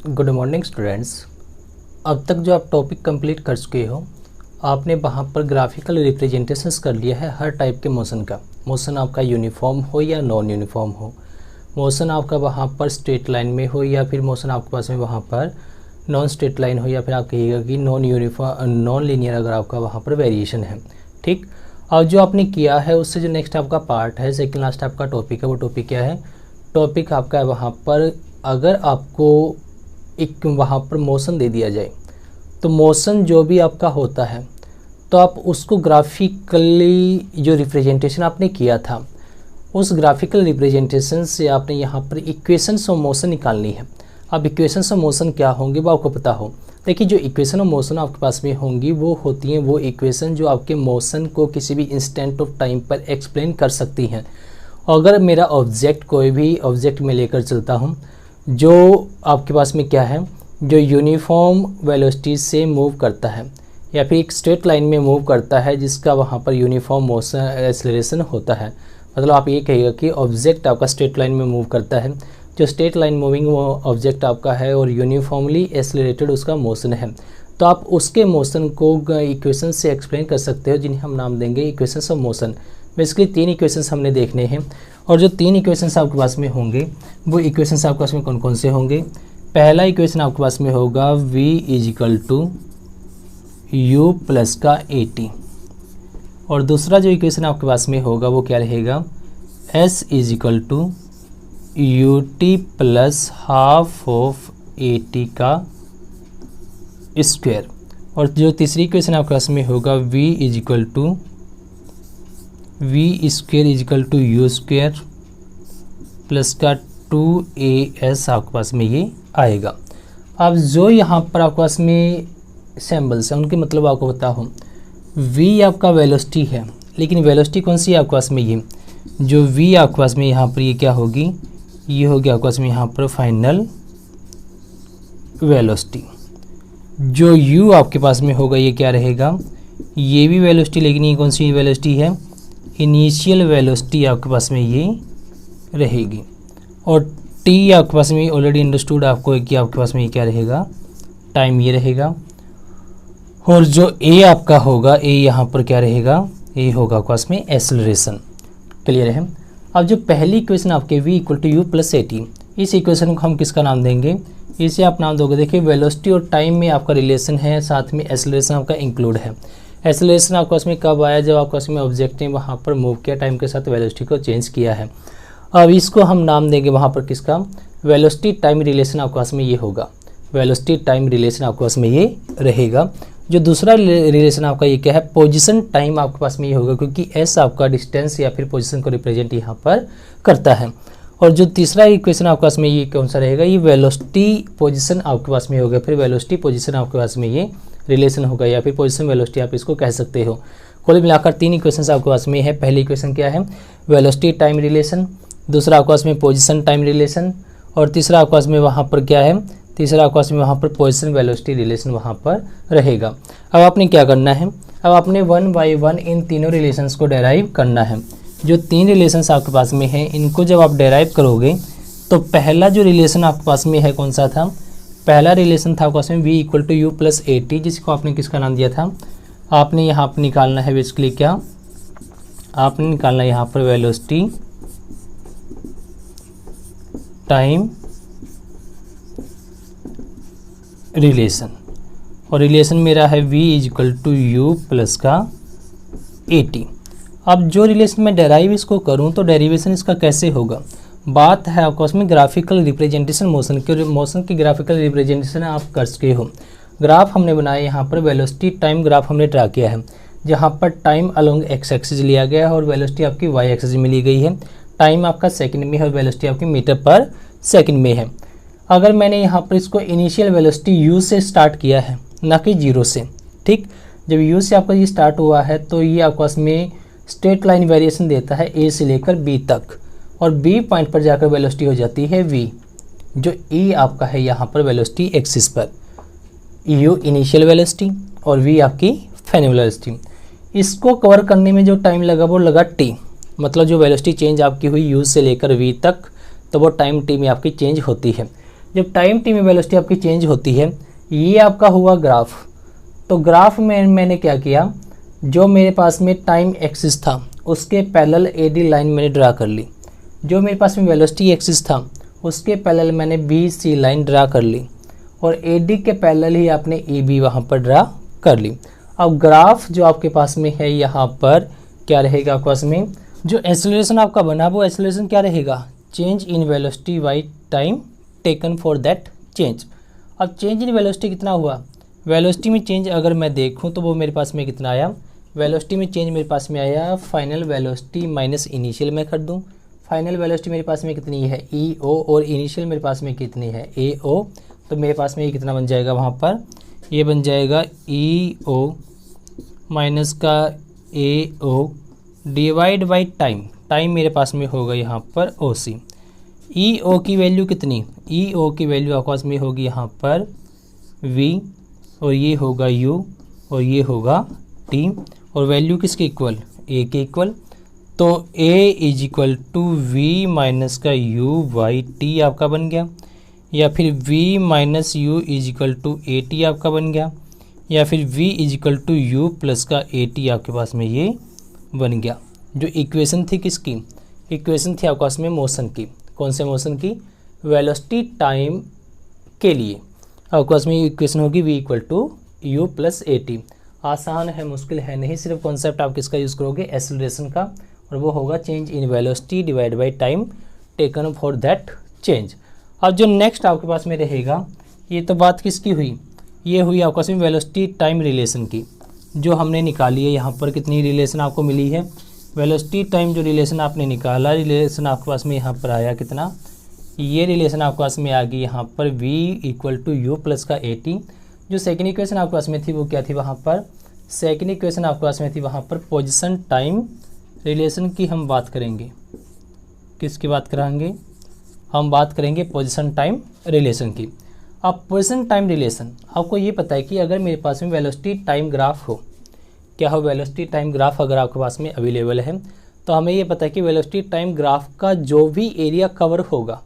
Good morning students. अब तक जो आप टॉपिक कंप्लीट कर चुके हो, आपने वहाँ पर ग्राफिकल रिप्रेजेंटेशंस कर लिया है हर टाइप के मोशन का। मोशन आपका यूनिफॉर्म हो या नॉन यूनिफॉर्म हो, मोशन आपका वहाँ पर स्ट्रेट लाइन में हो या फिर मोशन आपके पास में वहाँ पर नॉन स्ट्रेट लाइन हो, या फिर आप कहिएगा कि नॉन लीनियर अगर आपका वहाँ पर वेरिएशन है। ठीक, और जो आपने किया है उससे जो नेक्स्ट आपका पार्ट है, सेकेंड लास्ट आपका टॉपिक है, वो टॉपिक क्या है? टॉपिक आपका है वहाँ पर अगर आपको एक वहाँ पर मोशन दे दिया जाए तो मोशन जो भी आपका होता है तो आप उसको ग्राफिकली जो रिप्रेजेंटेशन आपने किया था उस ग्राफिकल रिप्रेजेंटेशन से आपने यहाँ पर इक्वेशंस ऑफ मोशन निकालनी है। अब इक्वेशंस ऑफ मोशन क्या होंगे वो आपको पता हो। देखिए, जो इक्वेशन ऑफ मोशन आपके पास में होंगी वो होती हैं वो इक्वेशन जो आपके मोशन को किसी भी इंस्टेंट ऑफ टाइम पर एक्सप्लेन कर सकती हैं। अगर मेरा ऑब्जेक्ट कोई भी ऑब्जेक्ट में लेकर चलता हूँ जो आपके पास में क्या है, जो यूनिफॉर्म वेलोसिटी से मूव करता है या फिर एक स्ट्रेट लाइन में मूव करता है जिसका वहाँ पर यूनिफॉर्म मोशन एक्सेलरेशन होता है, मतलब आप ये कहिएगा कि ऑब्जेक्ट आपका स्ट्रेट लाइन में मूव करता है, जो स्ट्रेट लाइन मूविंग वो ऑब्जेक्ट आपका है और यूनिफॉर्मली एक्सेलरेटेड उसका मोशन है, तो आप उसके मोशन को इक्वेशन से एक्सप्लेन कर सकते हो जिन्हें हम नाम देंगे equations of motion. Basically 3 equations हमने देखने हैं और जो 3 इक्वेशंस आपके पास में होंगे वो इक्वेशंस आपके पास में कौन कौन से होंगे? पहला इक्वेशन आपके पास में होगा v equal to you plus का AT, और दूसरा जो इक्वेशन आपके पास में होगा वो क्या रहेगा? s equal to UT plus half of AT का स्क्वायर, और जो तीसरी इक्वेशन आपके पास में होगा v equal to v square equal to u square plus का 2AS आपके पास में ये आएगा। अब जो यहाँ पर आपके पास में सिंबल्स हैं उनके मतलब आपको पता हो। v आपका वेलोसिटी है, लेकिन वेलोसिटी कौन सी है आपके पास में? ये जो v आपके पास में यहाँ पर ये क्या होगी? ये होगी आपके पास में यहाँ पर फाइनल वेलोसिटी। जो u आपके पास में होगा ये क्या रहेगा? ये भी वेलोसिटी, लेकिन ये कौन सी वेलोसिटी है? इनिशियल वेलोसिटी आपके पास में ये रहेगी। और t आपके पास में ऑलरेडी अंडरस्टूड आपको कि आपके पास में ये क्या रहेगा? टाइम ये रहेगा। और जो a आपका होगा, a यहाँ पर क्या रहेगा? a होगा आपके पास में एक्सेलरेशन। क्लियर है? अब जो पहली इक्वेशन आपके v equal to you plus AT, इस इक्वेशन को हम किसका नाम देंगे? इसे आप नाम दोगे, देखिए वेलोसिटी और टाइम में आपका रिलेशन है, साथ में एक्सेलरेशन आपका इंक्लूड है। एक्सेलरेशन आपके पास में कब आया? जब आपके पास में ऑब्जेक्ट ने वहाँ पर मूव किया, टाइम के साथ वेलोसिटी को चेंज किया है। अब इसको हम नाम देंगे वहाँ पर किसका? वेलोसिटी टाइम रिलेशन आपके पास में ये होगा। वेलोसिटी टाइम रिलेशन आपके पास में ये रहेगा। जो दूसरा रिलेशन आपका ये क्या है? पोजीशन टाइम आपके पास में ये होगा, क्योंकि एस आपका डिस्टेंस या फिर पोजीशन को रिप्रेजेंट यहाँ पर करता है। और जो तीसरा इक्वेशन आपके पास में ये कौन सा रहेगा? ये वेलोसिटी पोजीशन आपके पास में होगा, फिर वेलोसिटी पोजीशन आपके पास में ये रिलेशन होगा, या फिर पोजीशन वेलोसिटी आप इसको कह सकते हो। कुल मिलाकर 3 इक्वेशंस आपके पास में है। पहली इक्वेशन क्या है? वेलोसिटी टाइम रिलेशन, दूसरा आपके पास में पोजीशन टाइम रिलेशन, और तीसरा आपके पास में वहाँ पर क्या है? तीसरा आपके पास में वहाँ पर पोजीशन वेलोसिटी रिलेशन वहाँ पर रहेगा। अब आपने क्या करना है? अब आपने 1 बाय 1 इन तीनों रिलेशंस को डेराइव करना है। जो 3 रिलेशंस आपके पास में हैं इनको जब आप डेराइव करोगे तो पहला जो रिलेशन आपके पास में है कौन सा था? पहला रिलेशन था आपके पास में v equal to you plus AT, जिसको आपने किसका नाम दिया था? आपने यहाँ पर निकालना है बेसिकली क्या? आपने निकालना है यहाँ पर वेलोसिटी टाइम रिलेशन, और रिलेशन मेरा है v equal to you plus का AT। अब जो रिलेशन मैं डेराइव इसको करूं तो डेरिवेशन इसका कैसे होगा? बात है आपको उसमें ग्राफिकल रिप्रेजेंटेशन मोशन की, मोशन की ग्राफिकल रिप्रेजेंटेशन आप कर चुके हो। ग्राफ हमने बनाया, यहाँ पर वेलोसिटी टाइम ग्राफ हमने ड्रा किया है, जहाँ पर टाइम अलोंग एक्स एक्सिस लिया गया है और वेलोसिटी आपकी वाई एक्सिस में ली गई है। टाइम आपका सेकंड में है और वेलोसिटी आपकी मीटर पर सेकंड में है। अगर मैंने यहाँ पर इसको इनिशियल वेलोसिटी u से स्टार्ट किया है, ना कि 0 से, ठीक, जब u से आपका ये स्टार्ट हुआ है तो ये आपके पास में स्ट्रेट लाइन वेरिएशन देता है a से लेकर b तक, और b पॉइंट पर जाकर वेलोसिटी हो जाती है v, जो e आपका है यहाँ पर वेलोसिटी एक्सिस पर। u इनिशियल वेलोसिटी और v आपकी फाइनल वेलोसिटी। इसको कवर करने में जो टाइम लगा वो लगा t, मतलब जो वेलोसिटी चेंज आपकी हुई u से लेकर v तक, तो वो टाइम t में आपकी चेंज होती है। जब टाइम टी में वेलोसिटी आपकी चेंज होती है, ये आपका हुआ ग्राफ। तो ग्राफ में मैंने क्या किया, जो मेरे पास में टाइम एक्सिस था उसके पैरेलल एडी लाइन मैंने ड्रा कर ली। जो मेरे पास में वेलोसिटी एक्सिस था उसके पैरेलल मैंने बी सी लाइन ड्रा कर ली, और एडी के पैरेलल ही आपने ए बी वहाँ पर ड्रा कर ली। अब ग्राफ जो आपके पास में है यहाँ पर क्या रहेगा, आपके पास में जो एक्सेलरेशन आपका बना वो एक्सेलरेशन क्या रहेगा, change in velocity by time taken for that change. अब चेंज इन वेलोसिटी कितना हुआ, वेलोसिटी में चेंज अगर मैं देखूं तो वो मेरे पास में कितना आया, वेलोसिटी में चेंज मेरे पास में आया फाइनल वेलोसिटी माइनस इनिशियल में कर दूं। फाइनल वेलोसिटी मेरे पास में कितनी है ई ओ, और इनिशियल मेरे पास में कितनी है ए ओ। तो मेरे पास में ये कितना बन जाएगा वहाँ पर, ये बन जाएगा ई ओ माइनस का A O divide by time. Time मेरे पास में होगा यहाँ पर ओ सी। ई ओ की वैल्यू कितनी, ई ओ की वैल्यू आपके पास में होगी यहाँ पर वी, और ये होगा यू, और ये होगा टी, और वैल्यू किसके इक्वल, ए के इक्वल। तो A is equal to V minus का यू बाई टी आपका बन गया, या फिर v minus U is equal to A T आपका बन गया, या फिर v is equal to you plus का ए टी आपके पास में ये बन गया। जो इक्वेशन थी किसकी, इक्वेशन थी आपके पास में मोशन की। कौन से मोशन की, वेलोसिटी टाइम के लिए आपके पास में इक्वेशन होगी v equal to you plus a t. आसान है, मुश्किल है नहीं, सिर्फ कॉन्सेप्ट आप किसका यूज़ करोगे, एक्सेलरेशन का, और वो होगा change in velocity divide by time taken for that change. अब जो नेक्स्ट आपके पास में रहेगा, ये तो बात किसकी हुई, ये हुई आपके पास में वेलोसिटी टाइम रिलेशन की, जो हमने निकाली है। यहाँ पर कितनी रिलेशन आपको मिली है, वेलोसिटी टाइम जो रिलेशन आपने निकाला, रिलेशन आपके पास में यहाँ पर आया कितना, ये रिलेशन आपके पास में आ गई यहाँ पर v equal to you plus का ए टी। जो सेकेंड इक्वेशन आपके पास में थी वो क्या थी, वहाँ पर सेकेंड इक्वेशन आपके पास में थी वहाँ पर पोजिशन टाइम रिलेशन की हम बात करेंगे। किसकी बात कराएंगे, हम बात करेंगे पोजीशन टाइम रिलेशन की। अब पोजीशन टाइम रिलेशन, आपको ये पता है कि अगर मेरे पास में वेलोसिटी टाइम ग्राफ हो, क्या हो, वेलोसिटी टाइम ग्राफ अगर आपके पास में अवेलेबल है, तो हमें ये पता है कि वेलोसिटी टाइम ग्राफ का जो भी एरिया कवर होगा,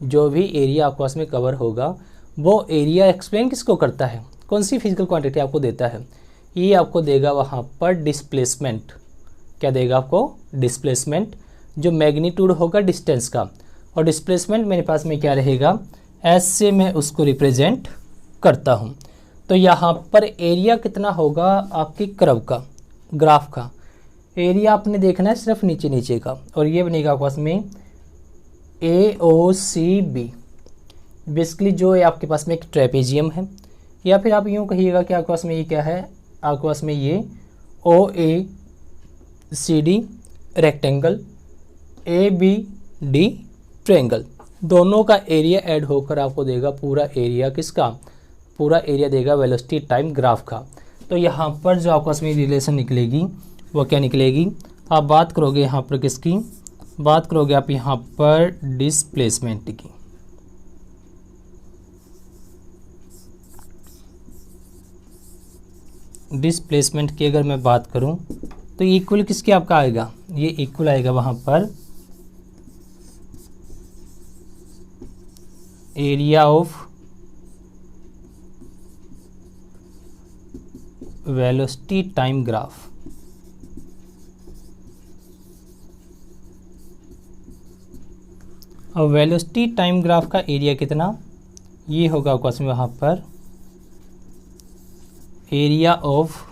जो भी एरिया आपके पास में कवर होगा, वो एरिया एक्सप्लेन किसको करता है, कौन सी फिजिकल क्वांटिटी आपको देता है, ये आपको देगा वहाँ पर डिस्प्लेसमेंट। क्या देगा आपको, डिस्प्लेसमेंट, जो मैग्नीट्यूड होगा डिस्टेंस का, और डिस्प्लेसमेंट मेरे पास में क्या रहेगा, एस से मैं उसको रिप्रेजेंट करता हूँ। तो यहाँ पर एरिया कितना होगा आपकी कर्व का, ग्राफ का एरिया आपने देखना है सिर्फ नीचे नीचे का, और ये बनेगा आपके पास में ए ओ सी बी। बेसिकली जो है आपके पास में एक ट्रेपेजियम है, या फिर आप यूँ कहिएगा कि आपके पास में ये क्या है, आपके पास में ये O A C D rectangle, A B D triangle, दोनों का एरिया ऐड होकर आपको देगा पूरा एरिया किसका, पूरा एरिया देगा वेलोसिटी टाइम ग्राफ का। तो यहाँ पर जो आपके पास में रिलेशन निकलेगी वो क्या निकलेगी, आप बात करोगे यहाँ पर किसकी, बात करोगे आप यहाँ पर डिस्प्लेसमेंट की। डिस्प्लेसमेंट की अगर मैं बात करूँ तो इक्वल किसके आपका आएगा, ये इक्वल आएगा वहाँ पर area of velocity time graph. और वेलोसिटी टाइम ग्राफ का एरिया कितना, ये होगा आपके पास में वहाँ पर एरिया ऑफ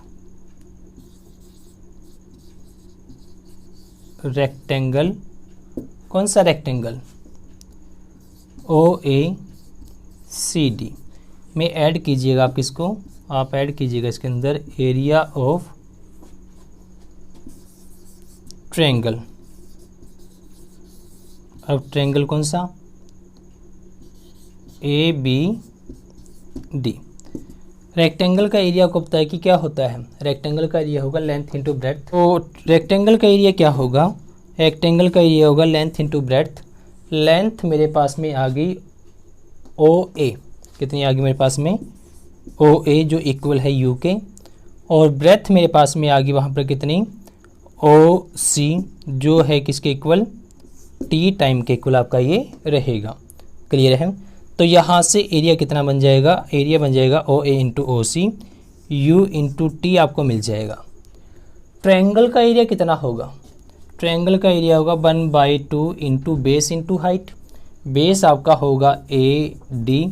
रेक्टेंगल, कौन सा rectangle, O A C D में ऐड कीजिएगा आप किसको, आप ऐड कीजिएगा इसके अंदर एरिया ऑफ ट्रायंगल। अब ट्रायंगल कौन सा, ए बी डी। रेक्टेंगल का एरिया को पता है कि क्या होता है, रेक्टेंगल का एरिया होगा लेंथ इंटू ब्रेड्थ। तो रेक्टेंगल का एरिया क्या होगा, रेक्टेंगल का एरिया होगा लेंथ इंटू ब्रेड्थ। लेंथ मेरे पास में आ गई ओ ए, कितनी आ गई मेरे पास में ओ ए जो इक्वल है यू के, और ब्रेथ मेरे पास में आ गई वहाँ पर कितनी ओ सी जो है किसके इक्वल, टी टाइम के इक्वल आपका ये रहेगा। क्लियर है। तो यहाँ से एरिया कितना बन जाएगा, एरिया बन जाएगा O A into O C U into T आपको मिल जाएगा। ट्रायंगल का एरिया कितना होगा, ट्रायंगल का एरिया होगा 1/2 into base into height. Base आपका होगा ए डी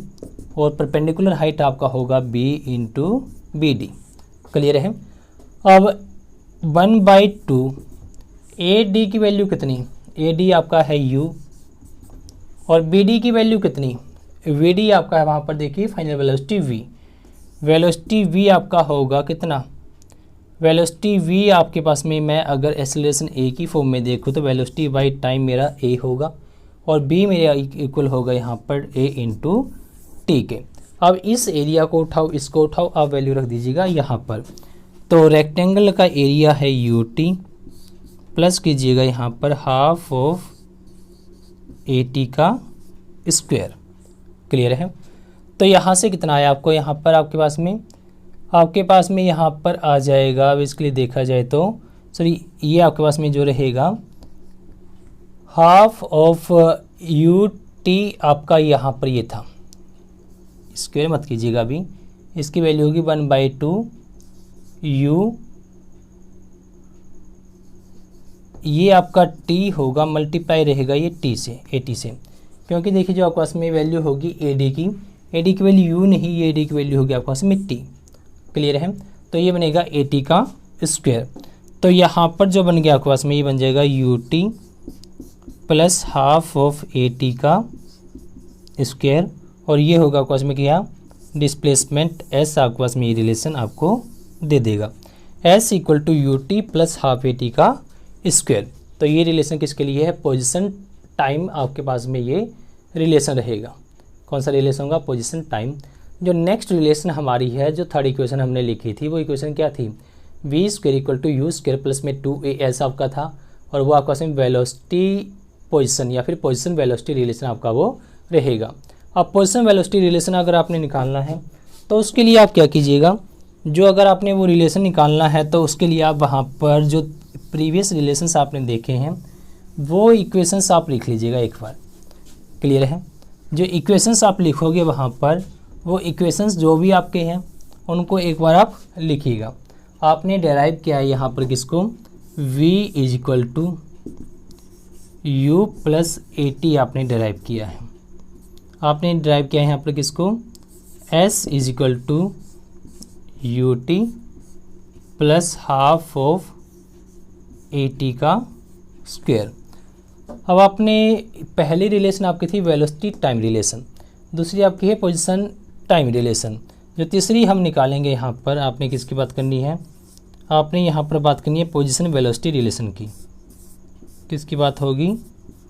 और परपेंडिकुलर हाइट आपका होगा B into B D. Clear है। अब 1/2 ए डी की वैल्यू कितनी, ए डी आपका है यू और बी डी की वैल्यू कितनी, वी डी आपका है वहाँ पर देखिए final velocity v. Velocity v आपका होगा कितना, वेलोसिटी वी आपके पास में मैं अगर एक्सेलरेशन ए की फॉर्म में देखूँ तो वेलोसिटी वाई टाइम मेरा ए होगा और बी मेरा इक्वल होगा यहाँ पर ए इंटू टी के। अब इस एरिया को उठाओ, इसको उठाओ, आप वैल्यू रख दीजिएगा यहाँ पर। तो रेक्टेंगल का एरिया है यू टी प्लस कीजिएगा यहाँ पर हाफ ऑफ ए टी का स्क्वायर। क्लियर है। तो यहाँ से कितना आया आपको, यहाँ पर आपके पास में यहाँ पर आ जाएगा, अब इसके लिए देखा जाए तो सॉरी ये आपके पास में जो रहेगा हाफ ऑफ यू टी आपका यहाँ पर ये था, स्क्वायर मत कीजिएगा अभी, इसकी वैल्यू होगी 1/2 यू, ये आपका टी होगा मल्टीप्लाई रहेगा ये टी से, ए टी से, क्योंकि देखिए जो आपके पास में वैल्यू होगी ए डी की वैल्यू यू नहीं, ये ए डी की वैल्यू होगी आपके पास में टी। क्लियर है। तो ये बनेगा ए टी का स्क्वायर। तो यहाँ पर जो बन गया आपके पास में ये बन जाएगा you t plus half of a t का स्क्वायर और ये होगा आपके पास में क्या, डिस्प्लेसमेंट एस आपके पास में ये रिलेशन आपको दे देगा, s equal to u t plus half a t का स्क्वायर। तो ये रिलेशन किसके लिए है, पोजिशन टाइम आपके पास में ये रिलेशन रहेगा। कौन सा रिलेशन होगा, पोजीशन टाइम। जो नेक्स्ट रिलेशन हमारी है, जो थर्ड इक्वेशन हमने लिखी थी, वो इक्वेशन क्या थी, v square equal to u square plus में 2as आपका था और वो आपका सेम वेलोसिटी पोजीशन या फिर पोजीशन वेलोसिटी रिलेशन आपका वो रहेगा। अब पोजीशन वेलोसिटी रिलेशन अगर आपने निकालना है तो उसके लिए आप क्या कीजिएगा, जो अगर आपने वो रिलेशन निकालना है तो उसके लिए आप वहाँ पर जो प्रीवियस रिलेशंस आपने देखे हैं वो इक्वेशंस आप लिख लीजिएगा एक बार। क्लियर है। जो इक्वेशंस आप लिखोगे वहाँ पर वो इक्वेशंस जो भी आपके हैं उनको एक बार आप लिखिएगा। आपने डेराइव किया है यहाँ पर किसको, v is equal to you plus a t आपने डेराइव किया है। आपने डेराइव किया है यहाँ पर किसको, s is equal to u t plus half of a t का स्क्वायर। अब आपने पहली रिलेशन आपकी थी वेलोसिटी टाइम रिलेशन, दूसरी आपकी है पोजीशन टाइम रिलेशन। जो तीसरी हम निकालेंगे यहाँ पर आपने किसकी बात करनी है, आपने यहाँ पर बात करनी है पोजीशन वेलोसिटी रिलेशन की। किसकी बात होगी,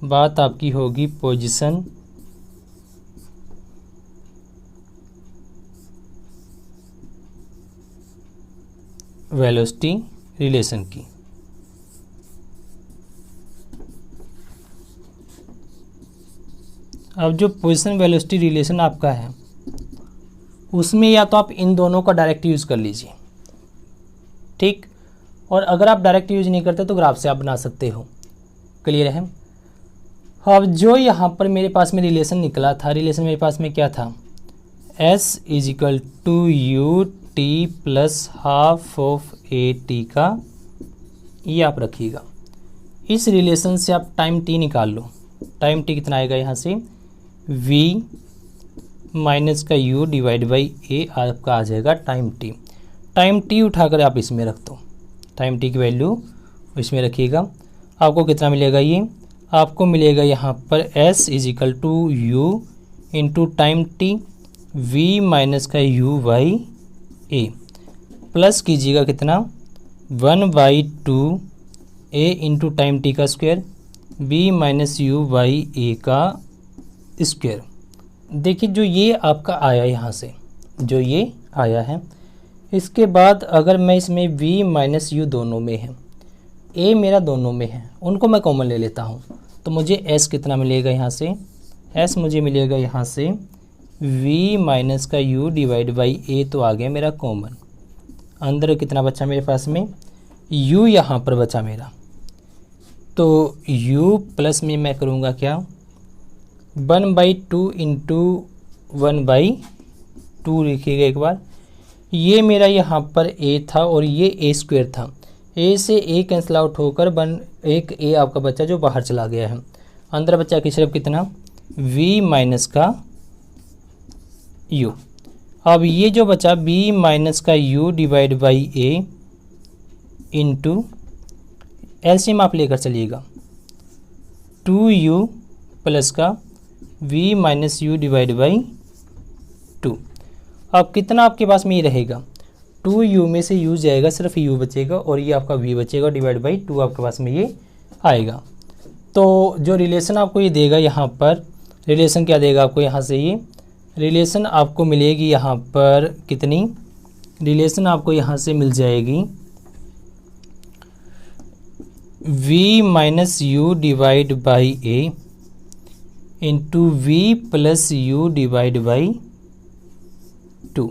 बात आपकी होगी पोजीशन वेलोसिटी रिलेशन की। अब जो पोजीशन वेलोसिटी रिलेशन आपका है उसमें या तो आप इन दोनों का डायरेक्ट यूज़ कर लीजिए, ठीक, और अगर आप डायरेक्ट यूज नहीं करते तो ग्राफ से आप बना सकते हो। क्लियर है। अब जो यहाँ पर मेरे पास में रिलेशन निकला था, रिलेशन मेरे पास में क्या था, s is equal to u t plus half of a t का, ये आप रखिएगा। इस रिलेशन से आप टाइम t निकाल लो। टाइम t कितना आएगा यहाँ से, v माइनस का u डिवाइड बाई ए आपका आ जाएगा टाइम t। टाइम t उठाकर आप इसमें रख दो, टाइम t की वैल्यू इसमें रखिएगा। आपको कितना मिलेगा, ये आपको मिलेगा यहाँ पर s is equal to U into time t v minus का u बाई ए प्लस कीजिएगा कितना 1/2 a इंटू टाइम t का square b minus U by A का स्क्वायर। देखिए जो ये आपका आया यहाँ से, जो ये आया है, इसके बाद अगर मैं इसमें v माइनस यू दोनों में है, a मेरा दोनों में है, उनको मैं कॉमन ले लेता हूँ तो मुझे s कितना मिलेगा यहाँ से, s मुझे मिलेगा यहाँ से v माइनस का u डिवाइड बाई ए, तो आ गया मेरा कॉमन। अंदर कितना बचा मेरे पास में, u यहाँ पर बचा मेरा, तो u प्लस में मैं करूँगा क्या 1/2 इंटू 1/2 लिखिएगा एक बार। ये मेरा यहाँ पर a था और ये a स्क्वायर था। a से a कैंसिल आउट होकर एक a आपका बच्चा जो बाहर चला गया है। अंदर बच्चा की सिर्फ कितना, v माइनस का u। अब ये जो बचा b माइनस का u divide by a into LCM आप लेकर चलिएगा, 2u प्लस का v minus u divide by 2। अब कितना आपके पास में ये रहेगा, 2u में से u जाएगा, सिर्फ u बचेगा और ये आपका v बचेगा डिवाइड बाई 2 आपके पास में ये आएगा। तो जो रिलेशन आपको ये देगा यहाँ पर, रिलेशन क्या देगा आपको यहाँ से, ये रिलेशन आपको मिलेगी यहाँ पर कितनी, रिलेशन आपको यहाँ से मिल जाएगी v minus u divide by a into v plus u divide by 2।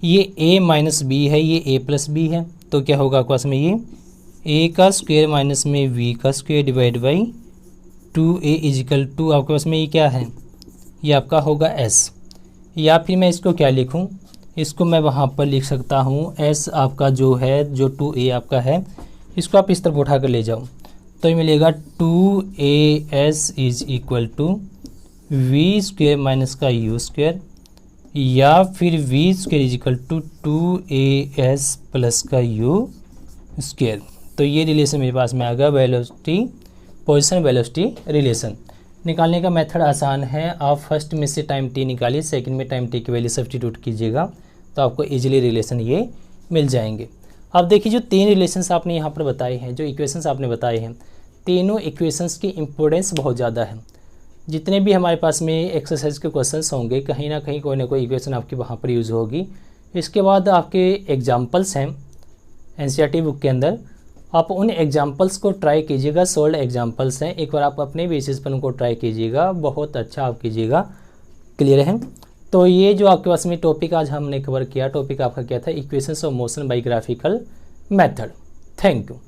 ये a माइनस बी है, ये a प्लस बी है, तो क्या होगा आपके पास में, ये a का स्क्वायर माइनस में v का square divide by 2a is equal to आपके पास में ये क्या है, ये आपका होगा s। या फिर मैं इसको क्या लिखूं, इसको मैं वहाँ पर लिख सकता हूँ s आपका जो है, जो 2a आपका है, इसको आप इस तरफ उठा कर ले जाओ तो ये मिलेगा 2as is equal to v square minus का यू स्क्वायर, या फिर वी स्क्वायर is equal to 2as plus का यू स्क्वायर। तो ये रिलेशन मेरे पास में आ गया वेलोसिटी, पोजीशन वेलोसिटी रिलेशन। निकालने का मेथड आसान है, आप फर्स्ट में से टाइम t निकालिए, सेकंड में टाइम t की वैल्यू सब्स्टिट्यूट कीजिएगा तो आपको इजीली रिलेशन ये मिल जाएंगे। अब देखिए जो 3 रिलेशंस आपने यहाँ पर बताए हैं, जो इक्वेशंस आपने बताए हैं, तीनों इक्वेशंस की इम्पोर्टेंस बहुत ज़्यादा है। जितने भी हमारे पास में एक्सरसाइज के क्वेश्चंस होंगे, कहीं ना कहीं कोई ना कोई इक्वेशन आपकी वहाँ पर यूज़ होगी। इसके बाद आपके एग्जाम्पल्स हैं एनसीईआरटी बुक के अंदर, आप उन एग्जाम्पल्स को ट्राई कीजिएगा, सोल्ड एग्जाम्पल्स हैं, एक बार आप अपने बेसिस पर उनको ट्राई कीजिएगा, बहुत अच्छा आप कीजिएगा। क्लियर है? तो ये जो आपके पास में टॉपिक आज हमने कवर किया, टॉपिक आपका क्या था, equations of motion by graphical method. Thank you.